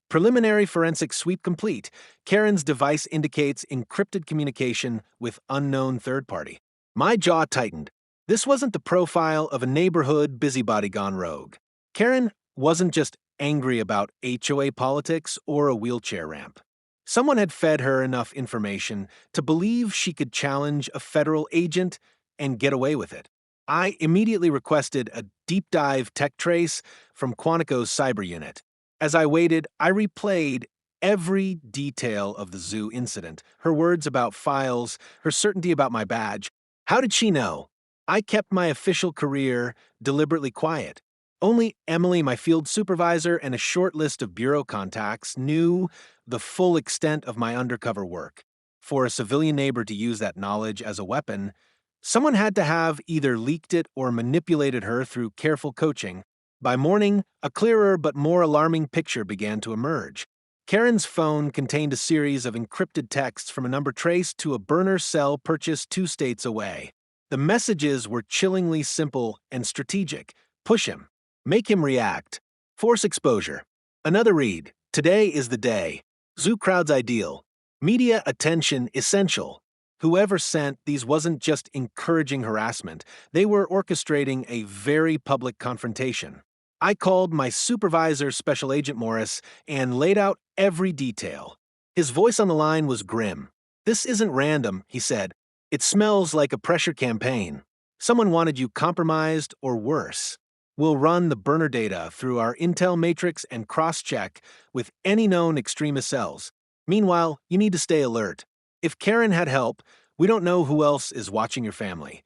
Preliminary forensic sweep complete. Karen's device indicates encrypted communication with unknown third party. My jaw tightened. This wasn't the profile of a neighborhood busybody gone rogue. Karen wasn't just angry about HOA politics or a wheelchair ramp. Someone had fed her enough information to believe she could challenge a federal agent and get away with it. I immediately requested a deep dive tech trace from Quantico's cyber unit. As I waited, I replayed every detail of the zoo incident, her words about files, her certainty about my badge. How did she know? I kept my official career deliberately quiet. Only Emily, my field supervisor, and a short list of bureau contacts knew the full extent of my undercover work. For a civilian neighbor to use that knowledge as a weapon, someone had to have either leaked it or manipulated her through careful coaching. By morning, a clearer but more alarming picture began to emerge. Karen's phone contained a series of encrypted texts from a number traced to a burner cell purchased 2 states away. The messages were chillingly simple and strategic. Push him. Make him react. Force exposure. Another read. Today is the day. Zoo crowd's ideal. Media attention essential. Whoever sent these wasn't just encouraging harassment, they were orchestrating a very public confrontation. I called my supervisor, Special Agent Morris, and laid out every detail. His voice on the line was grim. "This isn't random," he said. "It smells like a pressure campaign. Someone wanted you compromised or worse. We'll run the burner data through our intel matrix and cross-check with any known extremist cells. Meanwhile, you need to stay alert. If Karen had help, we don't know who else is watching your family."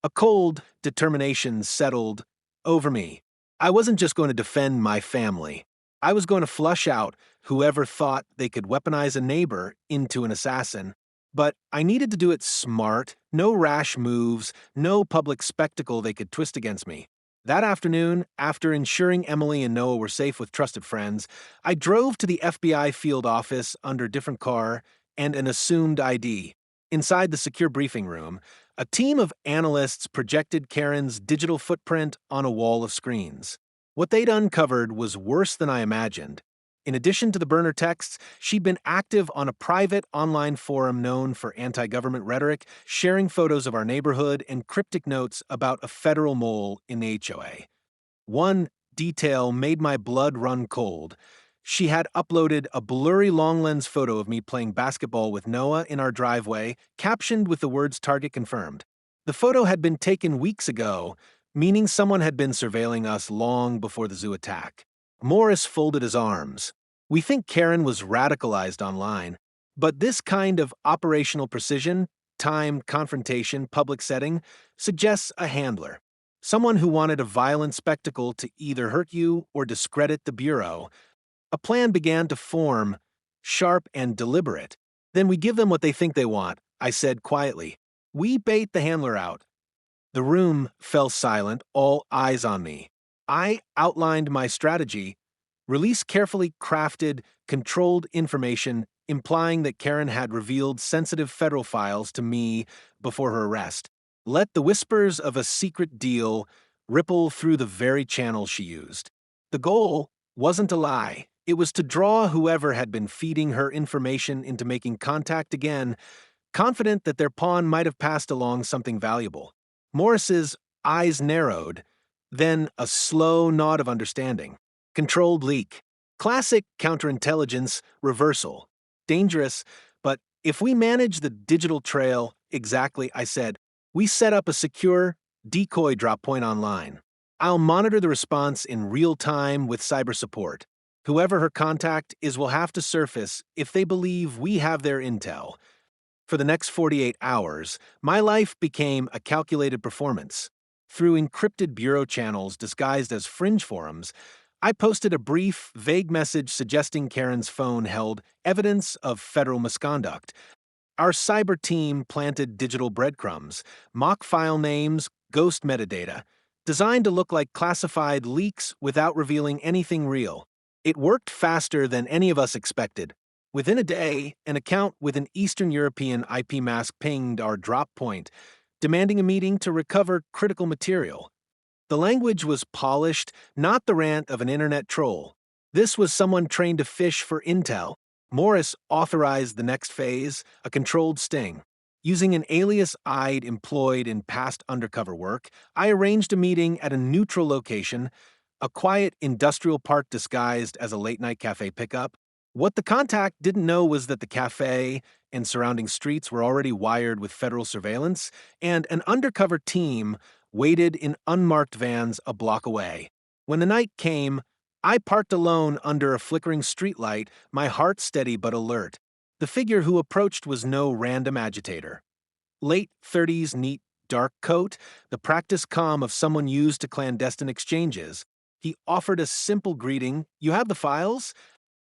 A cold determination settled over me. I wasn't just going to defend my family. I was going to flush out whoever thought they could weaponize a neighbor into an assassin. But I needed to do it smart, no rash moves, no public spectacle they could twist against me. That afternoon, after ensuring Emily and Noah were safe with trusted friends, I drove to the FBI field office under different car and an assumed ID. Inside the secure briefing room, a team of analysts projected Karen's digital footprint on a wall of screens. What they'd uncovered was worse than I imagined. In addition to the burner texts, she'd been active on a private online forum known for anti-government rhetoric, sharing photos of our neighborhood and cryptic notes about a federal mole in the HOA. One detail made my blood run cold. She had uploaded a blurry long-lens photo of me playing basketball with Noah in our driveway, captioned with the words "Target confirmed." The photo had been taken weeks ago, meaning someone had been surveilling us long before the zoo attack. Morris folded his arms. "We think Karen was radicalized online, but this kind of operational precision, time, confrontation, public setting, suggests a handler. Someone who wanted a violent spectacle to either hurt you or discredit the Bureau. A plan began to form, sharp and deliberate. Then we give them what they think they want," I said quietly. "We bait the handler out." The room fell silent, all eyes on me. I outlined my strategy: release carefully crafted, controlled information implying that Karen had revealed sensitive federal files to me before her arrest. Let the whispers of a secret deal ripple through the very channel she used. The goal wasn't to lie. It was to draw whoever had been feeding her information into making contact again, confident that their pawn might have passed along something valuable. Morris's eyes narrowed, then a slow nod of understanding. Controlled leak. Classic counterintelligence reversal. Dangerous, but if we manage the digital trail exactly, I said, we set up a secure decoy drop point online. I'll monitor the response in real time with cyber support. Whoever her contact is will have to surface if they believe we have their intel. For the next 48 hours, my life became a calculated performance. Through encrypted bureau channels disguised as fringe forums, I posted a brief, vague message suggesting Karen's phone held evidence of federal misconduct. Our cyber team planted digital breadcrumbs, mock file names, ghost metadata, designed to look like classified leaks without revealing anything real. It worked faster than any of us expected. Within a day, an account with an Eastern European IP mask pinged our drop point, demanding a meeting to recover critical material. The language was polished, not the rant of an internet troll. This was someone trained to fish for intel. Morris authorized the next phase, a controlled sting. Using an alias I'd employed in past undercover work, I arranged a meeting at a neutral location, a quiet industrial park disguised as a late-night cafe pickup. What the contact didn't know was that the cafe and surrounding streets were already wired with federal surveillance, and an undercover team waited in unmarked vans a block away. When the night came, I parked alone under a flickering streetlight, my heart steady but alert. The figure who approached was no random agitator. Late 30s, neat, dark coat, the practiced calm of someone used to clandestine exchanges. He offered a simple greeting, "You have the files?"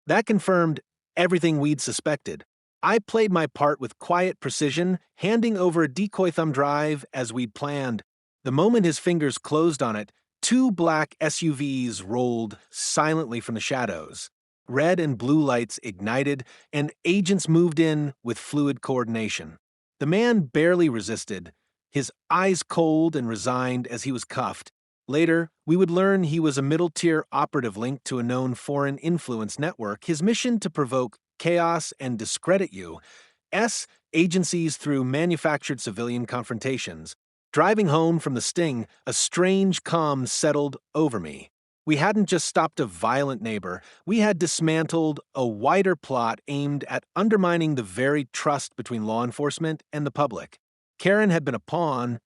That confirmed everything we'd suspected. I played my part with quiet precision, handing over a decoy thumb drive as we'd planned. The moment his fingers closed on it, two black SUVs rolled silently from the shadows. Red and blue lights ignited, and agents moved in with fluid coordination. The man barely resisted, his eyes cold and resigned as he was cuffed. Later, we would learn he was a middle-tier operative linked to a known foreign influence network, his mission to provoke chaos and discredit U.S. agencies through manufactured civilian confrontations. Driving home from the sting, a strange calm settled over me. We hadn't just stopped a violent neighbor, we had dismantled a wider plot aimed at undermining the very trust between law enforcement and the public. Karen had been a pawn,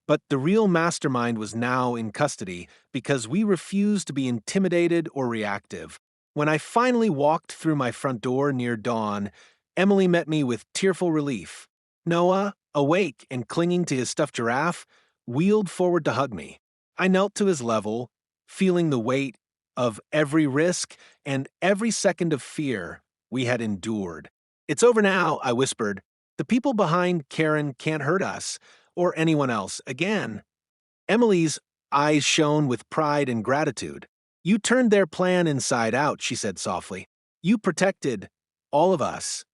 but the real mastermind was now in custody because we refused to be intimidated or reactive. When I finally walked through my front door near dawn, Emily met me with tearful relief. Noah, awake and clinging to his stuffed giraffe, wheeled forward to hug me. I knelt to his level, feeling the weight of every risk and every second of fear we had endured. "It's over now," I whispered. "The people behind Karen can't hurt us or anyone else again." Emily's eyes shone with pride and gratitude. "You turned their plan inside out," she said softly. "You protected all of us."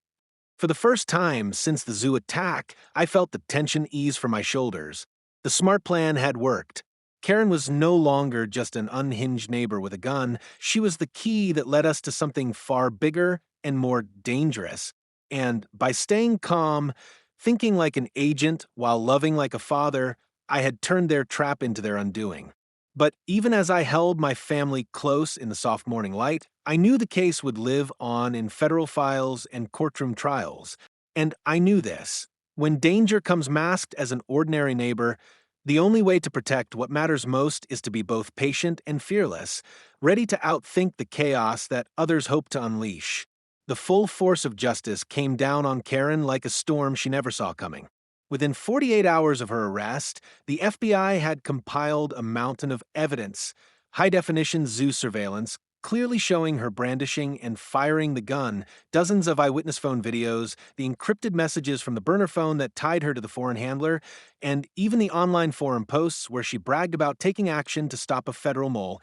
For the first time since the zoo attack, I felt the tension ease from my shoulders. The smart plan had worked. Karen was no longer just an unhinged neighbor with a gun. She was the key that led us to something far bigger and more dangerous. And by staying calm, thinking like an agent while loving like a father, I had turned their trap into their undoing. But even as I held my family close in the soft morning light, I knew the case would live on in federal files and courtroom trials. And I knew this. When danger comes masked as an ordinary neighbor, the only way to protect what matters most is to be both patient and fearless, ready to outthink the chaos that others hope to unleash. The full force of justice came down on Karen like a storm she never saw coming. Within 48 hours of her arrest, the FBI had compiled a mountain of evidence, high-definition zoo surveillance, clearly showing her brandishing and firing the gun, dozens of eyewitness phone videos, the encrypted messages from the burner phone that tied her to the foreign handler, and even the online forum posts where she bragged about taking action to stop a federal mole.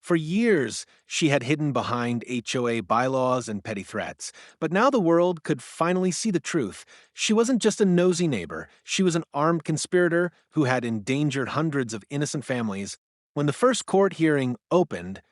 For years, she had hidden behind HOA bylaws and petty threats, but now the world could finally see the truth. She wasn't just a nosy neighbor, she was an armed conspirator who had endangered hundreds of innocent families. When the first court hearing opened,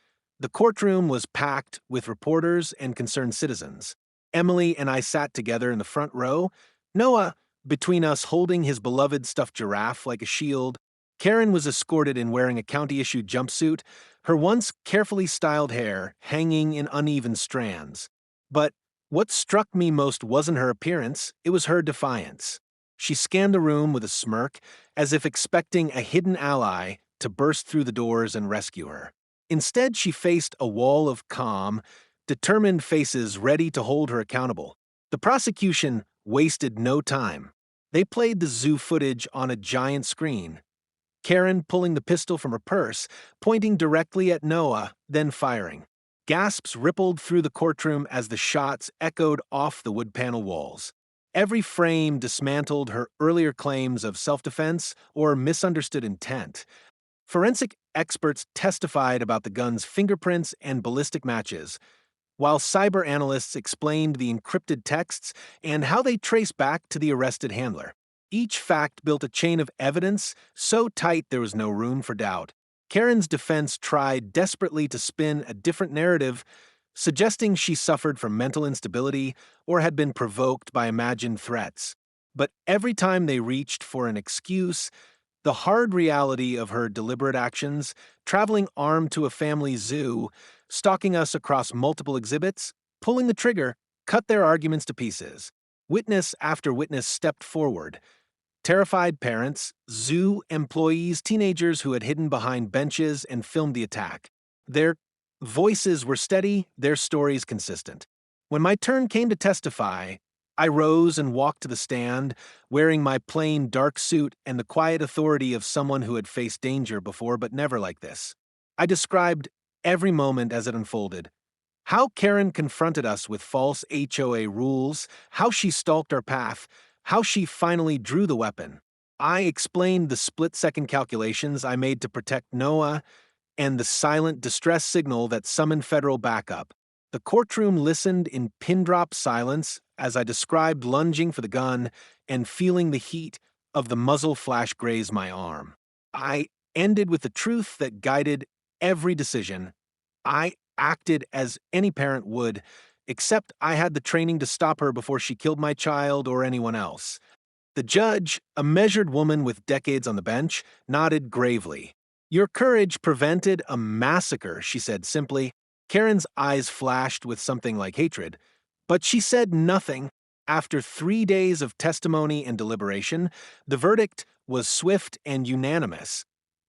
the courtroom was packed with reporters and concerned citizens. Emily and I sat together in the front row, Noah between us holding his beloved stuffed giraffe like a shield. Karen was escorted in wearing a county-issued jumpsuit, her once carefully styled hair hanging in uneven strands. But what struck me most wasn't her appearance, it was her defiance. She scanned the room with a smirk, as if expecting a hidden ally to burst through the doors and rescue her. Instead, she faced a wall of calm, determined faces ready to hold her accountable. The prosecution wasted no time. They played the zoo footage on a giant screen. Karen pulling the pistol from her purse, pointing directly at Noah, then firing. Gasps rippled through the courtroom as the shots echoed off the wood panel walls. Every frame dismantled her earlier claims of self-defense or misunderstood intent. Forensic experts testified about the gun's fingerprints and ballistic matches, while cyber analysts explained the encrypted texts and how they trace back to the arrested handler. Each fact built a chain of evidence so tight there was no room for doubt. Karen's defense tried desperately to spin a different narrative, suggesting she suffered from mental instability or had been provoked by imagined threats. But every time they reached for an excuse, the hard reality of her deliberate actions, traveling armed to a family zoo, stalking us across multiple exhibits, pulling the trigger, cut their arguments to pieces. Witness after witness stepped forward. Terrified parents, zoo employees, teenagers who had hidden behind benches and filmed the attack. Their voices were steady, their stories consistent. When my turn came to testify, I rose and walked to the stand, wearing my plain dark suit and the quiet authority of someone who had faced danger before, but never like this. I described every moment as it unfolded. How Karen confronted us with false HOA rules, how she stalked our path, how she finally drew the weapon. I explained the split-second calculations I made to protect Noah and the silent distress signal that summoned federal backup. The courtroom listened in pin-drop silence as I described lunging for the gun and feeling the heat of the muzzle flash graze my arm. I ended with the truth that guided every decision. I acted as any parent would, except I had the training to stop her before she killed my child or anyone else. The judge, a measured woman with decades on the bench, nodded gravely. "Your courage prevented a massacre," she said simply. Karen's eyes flashed with something like hatred, but she said nothing. After 3 days of testimony and deliberation, the verdict was swift and unanimous.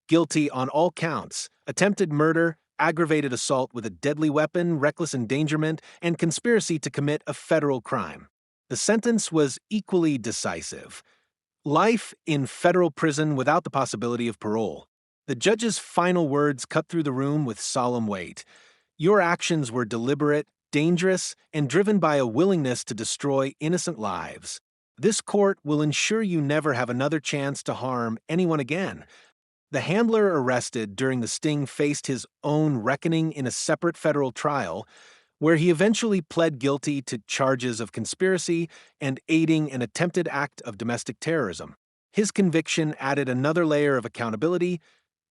Guilty on all counts: attempted murder, aggravated assault with a deadly weapon, reckless endangerment, and conspiracy to commit a federal crime. The sentence was equally decisive: life in federal prison without the possibility of parole. The judge's final words cut through the room with solemn weight. "Your actions were deliberate, dangerous, and driven by a willingness to destroy innocent lives. This court will ensure you never have another chance to harm anyone again." The handler arrested during the sting faced his own reckoning in a separate federal trial, where he eventually pled guilty to charges of conspiracy and aiding an attempted act of domestic terrorism. His conviction added another layer of accountability,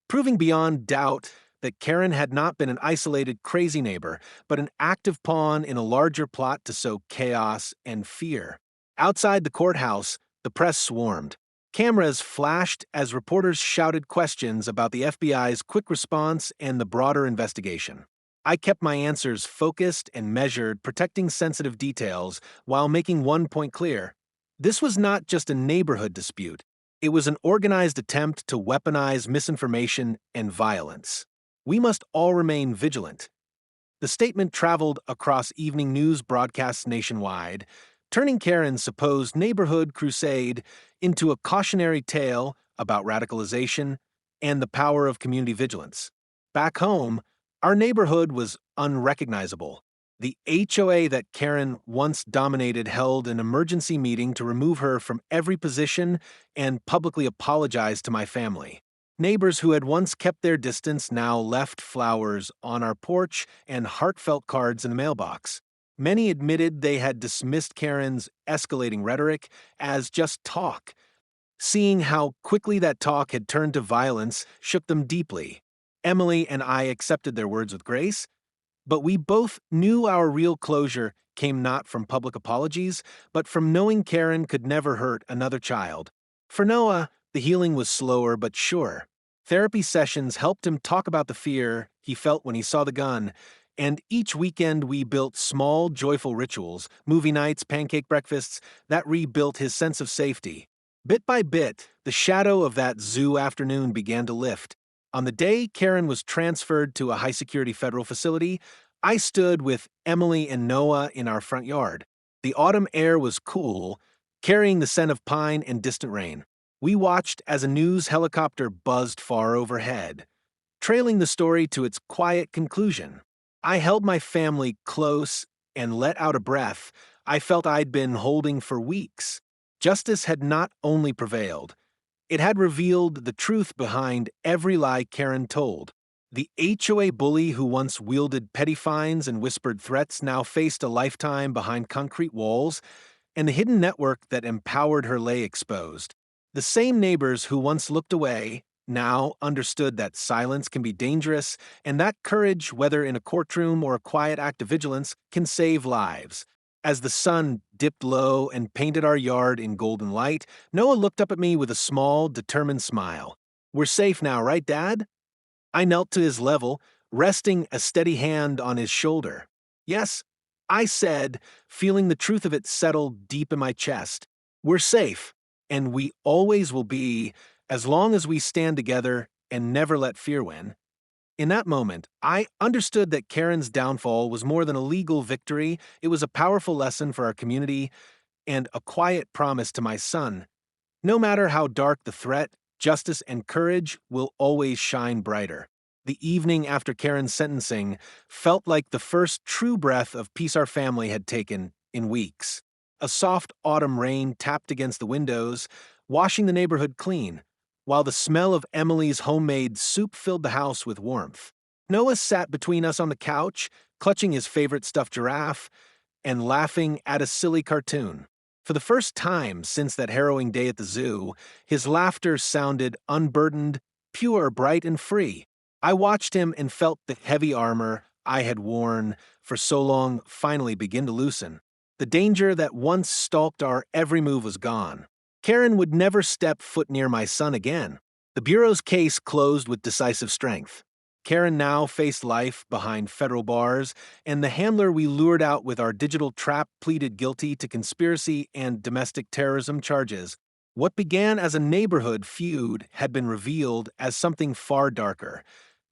proving beyond doubt that Karen had not been an isolated crazy neighbor, but an active pawn in a larger plot to sow chaos and fear. Outside the courthouse, the press swarmed. Cameras flashed as reporters shouted questions about the FBI's quick response and the broader investigation. I kept my answers focused and measured, protecting sensitive details while making one point clear. This was not just a neighborhood dispute. It was an organized attempt to weaponize misinformation and violence. We must all remain vigilant. The statement traveled across evening news broadcasts nationwide, turning Karen's supposed neighborhood crusade into a cautionary tale about radicalization and the power of community vigilance. Back home, our neighborhood was unrecognizable. The HOA that Karen once dominated held an emergency meeting to remove her from every position and publicly apologize to my family. Neighbors who had once kept their distance now left flowers on our porch and heartfelt cards in the mailbox. Many admitted they had dismissed Karen's escalating rhetoric as just talk. Seeing how quickly that talk had turned to violence shook them deeply. Emily and I accepted their words with grace, but we both knew our real closure came not from public apologies, but from knowing Karen could never hurt another child. For Noah, the healing was slower but sure. Therapy sessions helped him talk about the fear he felt when he saw the gun, and each weekend we built small, joyful rituals, movie nights, pancake breakfasts, that rebuilt his sense of safety. Bit by bit, the shadow of that zoo afternoon began to lift. On the day Karen was transferred to a high-security federal facility, I stood with Emily and Noah in our front yard. The autumn air was cool, carrying the scent of pine and distant rain. We watched as a news helicopter buzzed far overhead, trailing the story to its quiet conclusion. I held my family close and let out a breath I felt I'd been holding for weeks. Justice had not only prevailed, It had revealed the truth behind every lie Karen told. The HOA bully who once wielded petty fines and whispered threats now faced a lifetime behind concrete walls, and the hidden network that empowered her lay exposed. The same neighbors who once looked away now understood that silence can be dangerous and that courage, whether in a courtroom or a quiet act of vigilance, can save lives. As the sun dipped low and painted our yard in golden light, Noah looked up at me with a small, determined smile. "We're safe now, right, Dad?" I knelt to his level, resting a steady hand on his shoulder. "Yes," I said, feeling the truth of it settle deep in my chest. "We're safe, and we always will be, as long as we stand together and never let fear win." In that moment, I understood that Karen's downfall was more than a legal victory. It was a powerful lesson for our community and a quiet promise to my son. No matter how dark the threat, justice and courage will always shine brighter. The evening after Karen's sentencing felt like the first true breath of peace our family had taken in weeks. A soft autumn rain tapped against the windows, washing the neighborhood clean, while the smell of Emily's homemade soup filled the house with warmth. Noah sat between us on the couch, clutching his favorite stuffed giraffe and laughing at a silly cartoon. For the first time since that harrowing day at the zoo, his laughter sounded unburdened, pure, bright, and free. I watched him and felt the heavy armor I had worn for so long finally begin to loosen. The danger that once stalked our every move was gone. Karen would never step foot near my son again. The Bureau's case closed with decisive strength. Karen now faced life behind federal bars, and the handler we lured out with our digital trap pleaded guilty to conspiracy and domestic terrorism charges. What began as a neighborhood feud had been revealed as something far darker,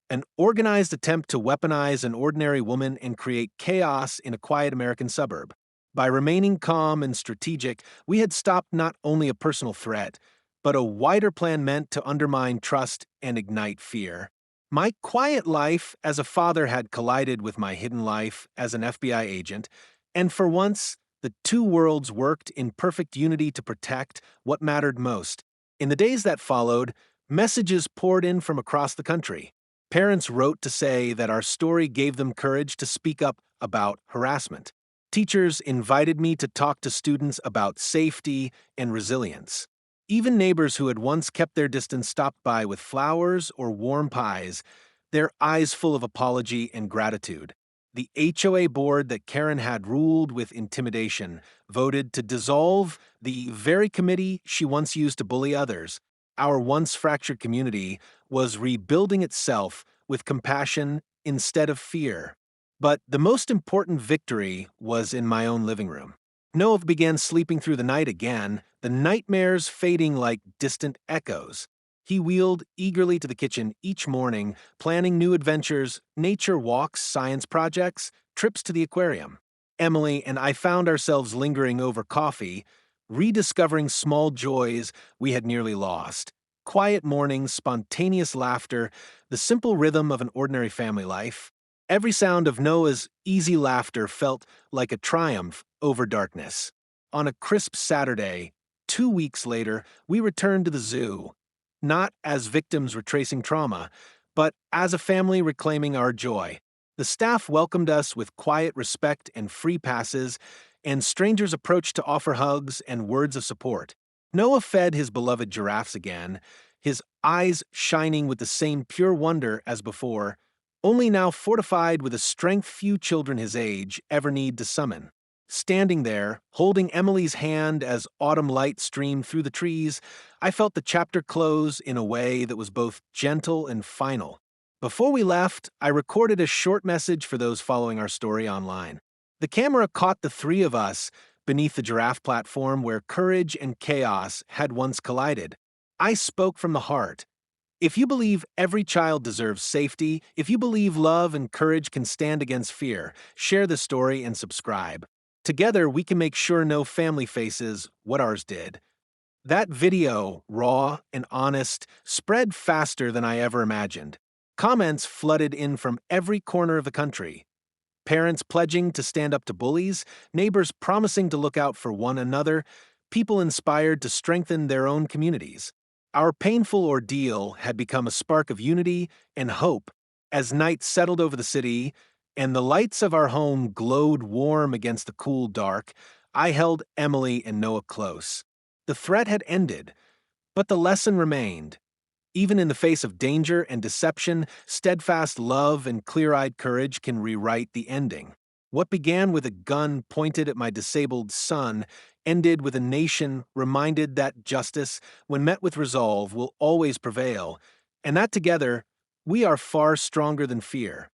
an organized attempt to weaponize an ordinary woman and create chaos in a quiet American suburb. By remaining calm and strategic, we had stopped not only a personal threat, but a wider plan meant to undermine trust and ignite fear. My quiet life as a father had collided with my hidden life as an FBI agent, and for once, the two worlds worked in perfect unity to protect what mattered most. In the days that followed, messages poured in from across the country. Parents wrote to say that our story gave them courage to speak up about harassment. Teachers invited me to talk to students about safety and resilience. Even neighbors who had once kept their distance stopped by with flowers or warm pies, their eyes full of apology and gratitude. The HOA board that Karen had ruled with intimidation voted to dissolve the very committee she once used to bully others. Our once fractured community was rebuilding itself with compassion instead of fear. But the most important victory was in my own living room. Noah began sleeping through the night again, the nightmares fading like distant echoes. He wheeled eagerly to the kitchen each morning, planning new adventures, nature walks, science projects, trips to the aquarium. Emily and I found ourselves lingering over coffee, rediscovering small joys we had nearly lost. Quiet mornings, spontaneous laughter, the simple rhythm of an ordinary family life. Every sound of Noah's easy laughter felt like a triumph over darkness. On a crisp Saturday, 2 weeks later, we returned to the zoo, not as victims retracing trauma, but as a family reclaiming our joy. The staff welcomed us with quiet respect and free passes, and strangers approached to offer hugs and words of support. Noah fed his beloved giraffes again, his eyes shining with the same pure wonder as before, only now fortified with a strength few children his age ever need to summon. Standing there, holding Emily's hand as autumn light streamed through the trees, I felt the chapter close in a way that was both gentle and final. Before we left, I recorded a short message for those following our story online. The camera caught the three of us beneath the giraffe platform where courage and chaos had once collided. I spoke from the heart. If you believe every child deserves safety, if you believe love and courage can stand against fear, share the story and subscribe. Together, we can make sure no family faces what ours did. That video, raw and honest, spread faster than I ever imagined. Comments flooded in from every corner of the country. Parents pledging to stand up to bullies, neighbors promising to look out for one another, people inspired to strengthen their own communities. Our painful ordeal had become a spark of unity and hope as night settled over the city and the lights of our home glowed warm against the cool dark. I held Emily and Noah close. The threat had ended, but the lesson remained. Even in the face of danger and deception, steadfast love and clear-eyed courage can rewrite the ending. What began with a gun pointed at my disabled son ended with a nation reminded that justice, when met with resolve, will always prevail, and that together, we are far stronger than fear.